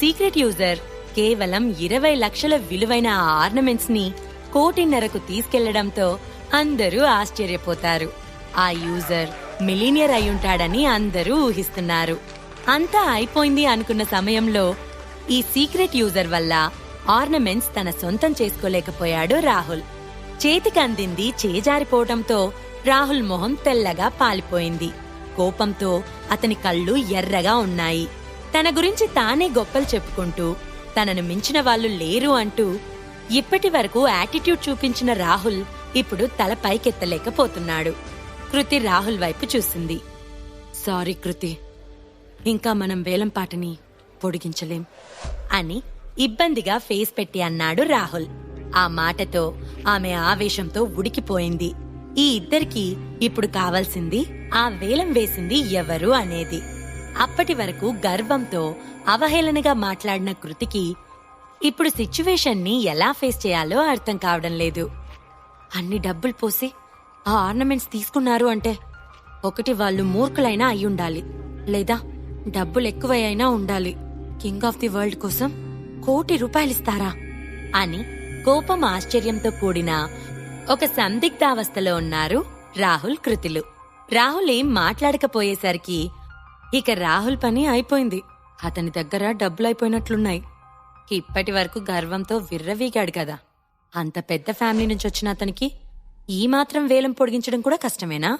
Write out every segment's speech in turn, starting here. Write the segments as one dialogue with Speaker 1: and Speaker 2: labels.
Speaker 1: Secret user కేవలం 20 లక్షల విలువైన ఆ ఆర్నమెంట్స్ ని 1.5 కోటి తీసుకెళ్లడంతో అందరూ ఆశ్చర్యపోతారు. ఆ యూజర్ మిలీనియర్ అయ్యుంటాడని అందరూ ఊహిస్తున్నారు. అంతా అయిపోయింది అనుకున్న సమయంలో ఈ సీక్రెట్ యూజర్ వల్ల ఆర్నమెంట్స్ తన సొంతం చేసుకోలేకపోయాడు రాహుల్. చేతికి అందింది చేజారిపోవటంతో రాహుల్ మొహం తెల్లగా పాలిపోయింది. కోపంతో అతని కళ్ళు ఎర్రగా ఉన్నాయి. తన గురించి తానే గొప్పలు చెప్పుకుంటూ తనను మించిన వాళ్ళు లేరు అంటూ ఇప్పటి వరకు యాటిట్యూడ్ చూపించిన రాహుల్ ఇప్పుడు తల పైకెత్తలేకపోతున్నాడు. కృతి రాహుల్ వైపు చూసింది. సారీ కృతి, ఇంకా మనం వేలంపాటని పొడిగించలేం అని ఇబ్బందిగా ఫేస్ పెట్టి అన్నాడు రాహుల్. ఆ మాటతో ఆమె ఆవేశంతో ఉడికిపోయింది. ఈ ఇద్దరికీ ఇప్పుడు కావాల్సింది ఆ వేలం వేసింది ఎవరు అనేది. అప్పటి వరకు గర్వంతో అవహేళనగా మాట్లాడిన కృతికి ఇప్పుడు సిచ్యువేషన్ ని ఎలా ఫేస్ చేయాలో అర్థం కావడం లేదు. అన్ని డబ్బులు పోసి ఆ ఆర్నమెంట్స్ తీసుకున్నారు అంటే ఒకటి వాళ్ళు మూర్ఖులైనా అయ్యుండాలి, లేదా డబ్బులు ఎక్కువైనా ఉండాలి. కింగ్ ఆఫ్ ది వరల్డ్ కోసం 1 కోటి రూపాయలిస్తారా అని కోపం ఆశ్చర్యంతో కూడిన ఒక సందిగ్ధావస్థలో ఉన్నారు రాహుల్ కృతిలు. రాహుల్ ఏం మాట్లాడకపోయేసరికి ఇక రాహుల్ పని అయిపోయింది. అతని దగ్గర డబ్బులైపోయినట్లున్నాయి. ఇప్పటి వరకు గర్వంతో విర్రవీగాడు కదా. అంత పెద్ద ఫ్యామిలీ నుంచి వచ్చిన అతనికి ఈ మాత్రం వేలం పొడిగించడం కూడా కష్టమేనా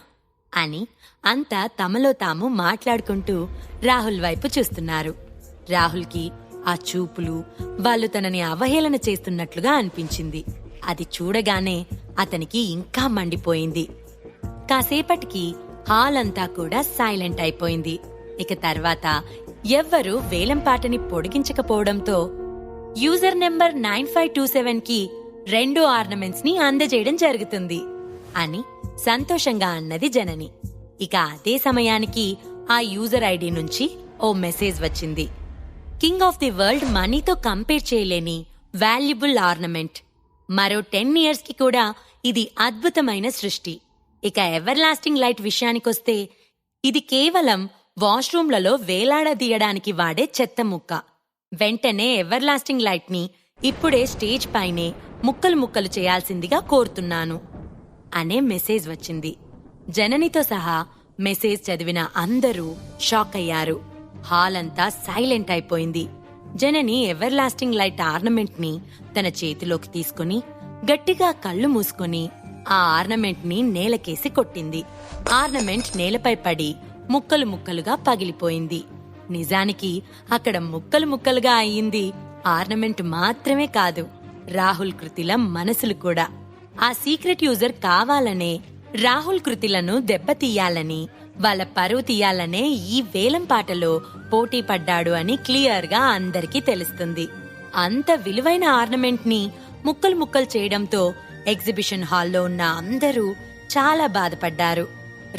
Speaker 1: అని అంతా తమలో తాము మాట్లాడుకుంటూ రాహుల్ వైపు చూస్తున్నారు. రాహుల్కి ఆ చూపులు వాళ్ళు తనని అవహేళన చేస్తున్నట్లుగా అనిపించింది. అది చూడగానే అతనికి ఇంకా మండిపోయింది. కాసేపటికి హాల్ అంతా కూడా సైలెంట్ అయిపోయింది. ఇక తర్వాత ఎవ్వరూ వేలంపాటని పొడిగించకపోవడంతో యూజర్ నెంబర్ 9527 కి 2 ఆర్నమెంట్స్ ని అందజేయడం జరుగుతుంది అని సంతోషంగా అన్నది జనని. ఇక అదే సమయానికి ఆ యూజర్ ఐడి నుంచి ఓ మెసేజ్ వచ్చింది. కింగ్ ఆఫ్ ది వరల్డ్ మనీతో కంపేర్ చేయలేని వాల్యుబుల్ ఆర్నమెంట్. మరో 10 ఇయర్స్ కి కూడా ఇది అద్భుతమైన సృష్టి. ఇక ఎవర్ లాస్టింగ్ లైట్ విషయానికొస్తే ఇది కేవలం వాష్రూమ్లలో వేలాడదీయడానికి వాడే చెత్త ముక్క. వెంటనే ఎవర్ లాస్టింగ్ లైట్ ని ఇప్పుడే స్టేజ్ పైనే ముక్కలు ముక్కలు చేయాల్సిందిగా కోరుతున్నాను అనే మెసేజ్ వచ్చింది. జననితో సహా మెసేజ్ చదివిన అందరూ షాక్ అయ్యారు. హాల్ అంతా సైలెంట్ అయిపోయింది. జనని ఎవర్ లాస్టింగ్ లైట్ ఆర్నమెంట్ ని తన చేతిలోకి తీసుకుని గట్టిగా కళ్ళు మూసుకుని ఆ ఆర్నమెంట్ ని నేలకేసి కొట్టింది. ఆర్నమెంట్ నేలపై పడి ముక్కలు ముక్కలుగా పగిలిపోయింది. నిజానికి అక్కడ ముక్కలు ముక్కలుగా అయ్యింది ఆర్నమెంట్ మాత్రమే కాదు, రాహుల్ కృతిల మనసులు కూడా. ఆ సీక్రెట్ యూజర్ కావాలనే రాహుల్ కృతిలను దెబ్బతీయాలని, వాళ్ళ పరువు తీయాలనే ఈ వేలం పాటలో పోటీ పడ్డాడు అని క్లియర్ గా అందరికీ తెలుస్తుంది. అంత విలువైన ఆర్నమెంట్ ని ముక్కలు ముక్కలు చేయడంతో ఎగ్జిబిషన్ హాల్లో ఉన్న అందరూ చాలా బాధపడ్డారు.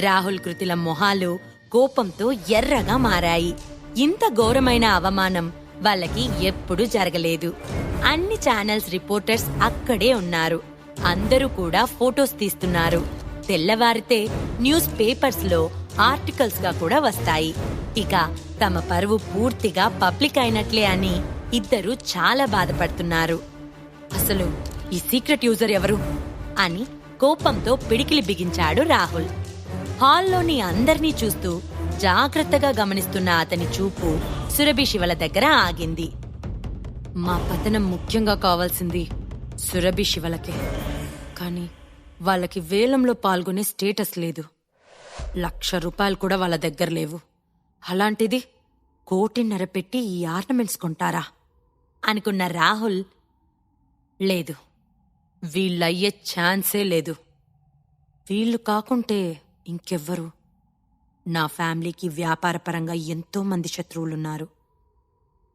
Speaker 1: రాహుల్ కృతిల మొహాలు కోపంతో ఎర్రగా మారాయి. ఇంత ఘోరమైన అవమానం వాళ్ళకి ఎప్పుడూ జరగలేదు. అన్ని ఛానల్స్ రిపోర్టర్స్ అక్కడే ఉన్నారు. అందరూ కూడా ఫోటోస్ తీస్తున్నారు. తెల్లవారితే న్యూస్ పేపర్స్ లో ఆర్టికల్స్ గా కూడా వస్తాయి. ఇక తమ పరువు పూర్తిగా పబ్లిక్ అయినట్లే అని ఇద్దరు చాలా బాధపడుతున్నారు. అసలు ఈ సీక్రెట్ యూజర్ ఎవరు అని కోపంతో పిడికిలి బిగించాడు రాహుల్. హాల్లోని అందర్నీ చూస్తూ జాగ్రత్తగా గమనిస్తున్న అతని చూపు సురభి శివల దగ్గర ఆగింది. మా పతనం ముఖ్యంగా కావాల్సింది సురభి శివలకే, కానీ వాళ్ళకి వేలంలో పాల్గొనే స్టేటస్ లేదు. 1,00,000 రూపాయలు కూడా వాళ్ళ దగ్గర లేవు. అలాంటిది 1.5 కోటి పెట్టి ఈ ఆర్నమెంట్స్ కొంటారా అనుకున్న రాహుల్, లేదు, వీళ్ళయ్యే ఛాన్సే లేదు. వీళ్ళు కాకుంటే ఇంకెవ్వరు? నా ఫ్యామిలీకి వ్యాపారపరంగా ఎంతో మంది శత్రువులున్నారు.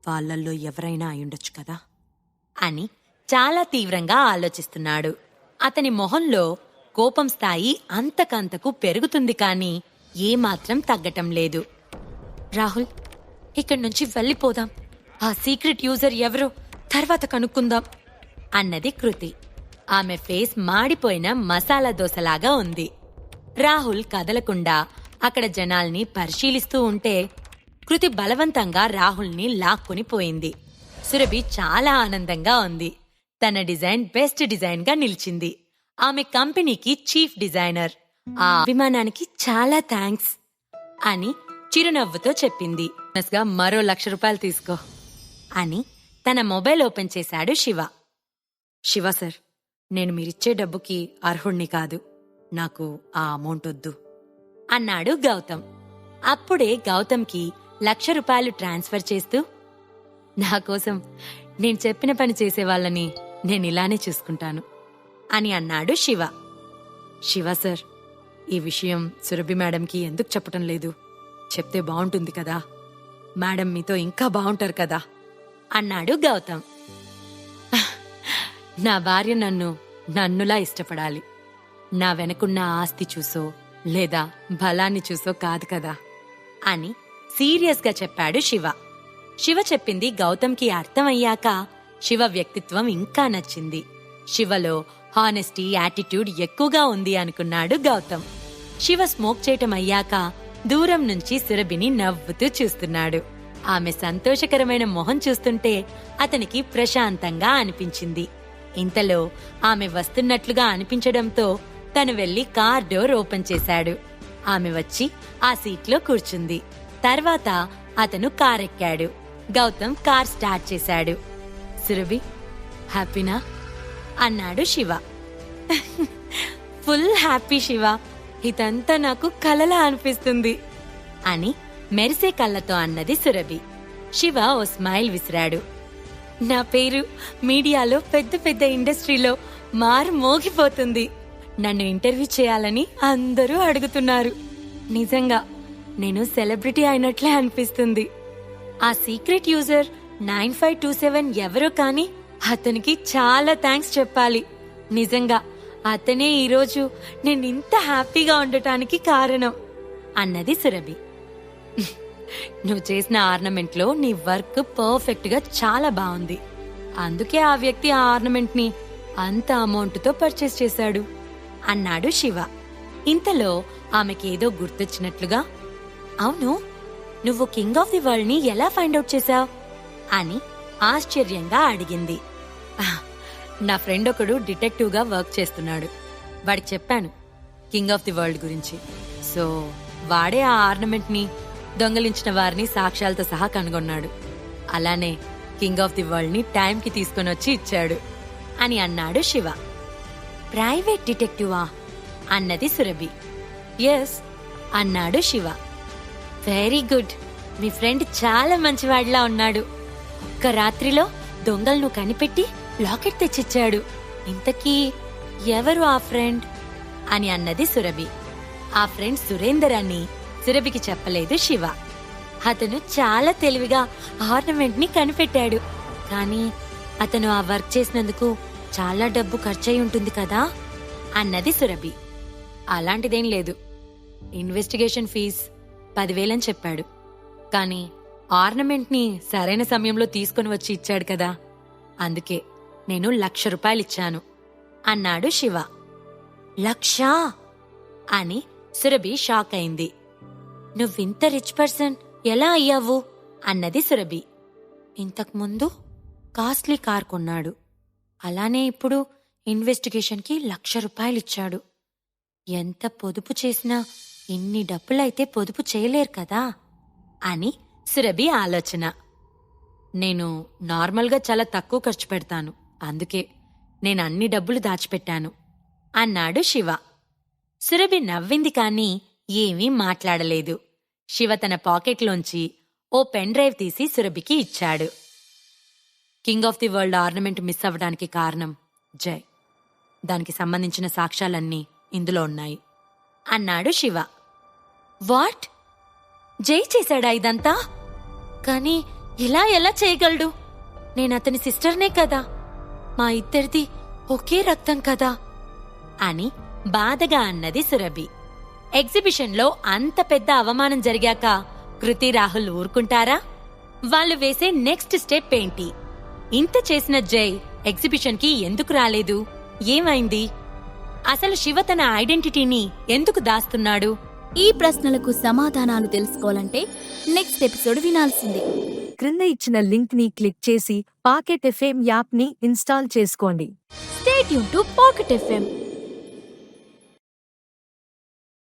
Speaker 1: వాళ్ళల్లో ఎవరైనా అయ్యుండొచ్చు కదా అని చాలా తీవ్రంగా ఆలోచిస్తున్నాడు. అతని మొహంలో కోపం స్థాయి అంతకంతకు పెరుగుతుంది, కానీ ఏమాత్రం తగ్గటం లేదు. రాహుల్, ఇక్కడి నుంచి వెళ్ళిపోదాం. ఆ సీక్రెట్ యూజర్ ఎవరో తర్వాత కనుక్కుందాం అన్నది కృతి. ఆమె ఫేస్ మాడిపోయిన మసాలా దోశలాగా ఉంది. రాహుల్ కదలకుండా అక్కడ జనాల్ని పరిశీలిస్తూ ఉంటే కృతి బలవంతంగా రాహుల్ని లాక్కుని పోయింది. సురభి చాలా ఆనందంగా ఉంది. తన డిజైన్ బెస్ట్ డిజైన్ గా నిలిచింది. ఆమె కంపెనీకి చీఫ్ డిజైనర్. ఆ అభిమానానికి చాలా థ్యాంక్స్ అని చిరునవ్వుతో చెప్పింది. మరో ₹1,00,000 తీసుకో అని తన మొబైల్ ఓపెన్ చేశాడు శివ. శివ సార్, నేను మీరిచ్చే డబ్బుకి అర్హుణ్ణి కాదు. నాకు ఆ అమౌంట్ వద్దు అన్నాడు గౌతమ్. అప్పుడే గౌతమ్కి ₹1,00,000 ట్రాన్స్ఫర్ చేస్తూ, నా కోసం నేను చెప్పిన పని చేసేవాళ్ళని నేనిలానే చూసుకుంటాను అని అన్నాడు శివ. శివ సార్, ఈ విషయం సురభి మేడంకి ఎందుకు చెప్పటం లేదు? చెప్తే బావుంటుంది కదా. మేడం మీతో ఇంకా బావుంటారు కదా అన్నాడు గౌతమ్. నా భార్య నన్నులా ఇష్టపడాలి. నా వెనకున్న ఆస్తి చూసో లేదా బలాన్ని చూసో కాదు కదా అని సీరియస్గా చెప్పాడు శివ. శివ చెప్పింది గౌతమ్కి అర్థమయ్యాక శివ వ్యక్తిత్వం ఇంకా నచ్చింది. శివలో హానెస్టీ, యాటిట్యూడ్ ఎక్కువగా ఉంది అనుకున్నాడు గౌతమ్. శివ స్మోక్ చేయటం అయ్యాక దూరం నుంచి సురభిని నవ్వుతూ చూస్తున్నాడు. ఆమె సంతోషకరమైన మొహం చూస్తుంటే అతనికి ప్రశాంతంగా అనిపించింది. ఇంతలో ఆమె వస్తున్నట్లుగా అనిపించడంతో తను వెళ్లి కార్ డోర్ ఓపెన్ చేశాడు. ఆమె వచ్చి ఆ సీట్లో కూర్చుంది. తర్వాత అతను కారెక్కాడు. గౌతమ్ కార్ స్టార్ట్ చేశాడు. సురభి, హ్యాపీనా అన్నాడు శివ. ఫుల్ హ్యాపీ శివ, ఇదంతా నాకు కలలా అనిపిస్తుంది అని మెరిసే కళ్ళతో అన్నది సురభి. శివ ఓ స్మైల్ విసిరాడు. నా పేరు మీడియాలో పెద్ద పెద్ద ఇండస్ట్రీలో మారు మోగిపోతుంది. నన్ను ఇంటర్వ్యూ చేయాలని అందరూ అడుగుతున్నారు. నిజంగా నేను సెలబ్రిటీ అయినట్లే అనిపిస్తుంది. ఆ సీక్రెట్ యూజర్ 9527 ఎవరో కాని అతనికి చాలా థ్యాంక్స్ చెప్పాలి. నిజంగా అతనే ఈరోజు నేనింత హ్యాపీగా ఉండటానికి కారణం అన్నది సురభి. నువ్వు చేసిన ఆర్నమెంట్లో నీ వర్క్ పర్ఫెక్ట్ గా చాలా బాగుంది. అందుకే ఆ వ్యక్తి ఆ ఆర్నమెంట్ ని అంత అమౌంట్తో పర్చేస్ చేశాడు అన్నాడు శివ. ఇంతలో ఆమెకేదో గుర్తొచ్చినట్లుగా, అవును, నువ్వు కింగ్ ఆఫ్ ది వరల్డ్ ని ఎలా ఫైండ్ అవుట్ చేశావ్ అని ఆశ్చర్యంగా అడిగింది. నా ఫ్రెండ్ ఒకడు డిటెక్టివ్ గా వర్క్ చేస్తున్నాడు. వాడికి చెప్పాను కింగ్ ఆఫ్ ది వరల్డ్ గురించి. సో వాడే ఆ ఆర్నమెంట్ ని దొంగలించిన వారిని సాక్ష్యాలతో సహా కనుగొన్నాడు. అలానే కింగ్ ఆఫ్ ది వరల్డ్ ని టైంకి తీసుకుని వచ్చి ఇచ్చాడు అని అన్నాడు శివ. ప్రైవేట్ డిటెక్టివా అన్నది సురభి. ఎస్ అన్నాడు శివ. వెరీ గుడ్, మీ ఫ్రెండ్ చాలా మంచివాడిలా ఉన్నాడు. ఒక్క రాత్రిలో దొంగలను కనిపెట్టి లాకెట్ తెచ్చిచ్చాడు. ఇంతకీ ఎవరు ఆ ఫ్రెండ్ అని అన్నది సురభి. ఆ ఫ్రెండ్ సురేందర్ అని సురభికి చెప్పలేదు శివ. అతను చాలా తెలివిగా ఆర్నమెంట్ ని కనిపెట్టాడు. కానీ అతను ఆ వర్క్ చేసినందుకు చాలా డబ్బు ఖర్చయి ఉంటుంది కదా అన్నది సురభి. అలాంటిదేం లేదు. ఇన్వెస్టిగేషన్ ఫీజ్ 10,000 అని చెప్పాడు. కానీ ఆర్నమెంట్ ని సరైన సమయంలో తీసుకుని వచ్చి ఇచ్చాడు కదా, అందుకే నేను ₹1,00,000 ఇచ్చాను అన్నాడు శివ. 1,00,000 అని సురభి షాక్ అయింది. నువ్వింత రిచ్ పర్సన్ ఎలా అయ్యావు అన్నది సురభి. ఇంతకుముందు కాస్ట్లీ కార్ కొన్నాడు. అలానే ఇప్పుడు ఇన్వెస్టిగేషన్కి ₹1,00,000 ఇచ్చాడు. ఎంత పొదుపు చేసినా ఇన్ని డబ్బులైతే పొదుపు చేయలేరు కదా అని సురభి ఆలోచన. నేను నార్మల్గా చాలా తక్కువ ఖర్చు పెడతాను, అందుకే నేను అన్ని డబ్బులు దాచిపెట్టాను అన్నాడు శివ. సురభి నవ్వింది కానీ ఏమీ మాట్లాడలేదు. శివ తన పాకెట్లోంచి ఓ పెన్ డ్రైవ్ తీసి సురభికి ఇచ్చాడు. King of the world ornament miss అవ్వడానికి కారణం జై. దానికి సంబంధించిన సాక్ష్యాలన్నీ ఇందులో ఉన్నాయి అన్నాడు శివ. వాట్? జై చేశాడా ఇదంతా? కానీ ఎలా చేయగలడు? నేనతని సిస్టర్నే కదా, మా ఇద్దరిది ఒకే రక్తం కదా అని బాధగా అన్నది సురభి. ఎగ్జిబిషన్లో అంత పెద్ద అవమానం జరిగాక కృతి, రాహుల్ ఊరుకుంటారా? వాళ్ళు వేసే నెక్స్ట్ స్టెప్ ఏంటి? ఇంత చేసిన జై ఎగ్జిబిషన్ కి ఎందుకు రాలేదు? ఏమైంది? అసలు శివ తన ఐడెంటిటీని ఎందుకు దాస్తున్నాడు?
Speaker 2: ఈ ప్రశ్నలకు సమాధానాలు తెలుసుకోవాలంటే నెక్స్ట్ ఎపిసోడ్ వినాల్సిందే.
Speaker 3: క్రింద ఇచ్చిన లింక్ ని క్లిక్ చేసి పాకెట్ ఎఫ్ఎం యాప్ ని ఇన్స్టాల్ చేసుకోండి.
Speaker 2: Stay tune to pocket FM.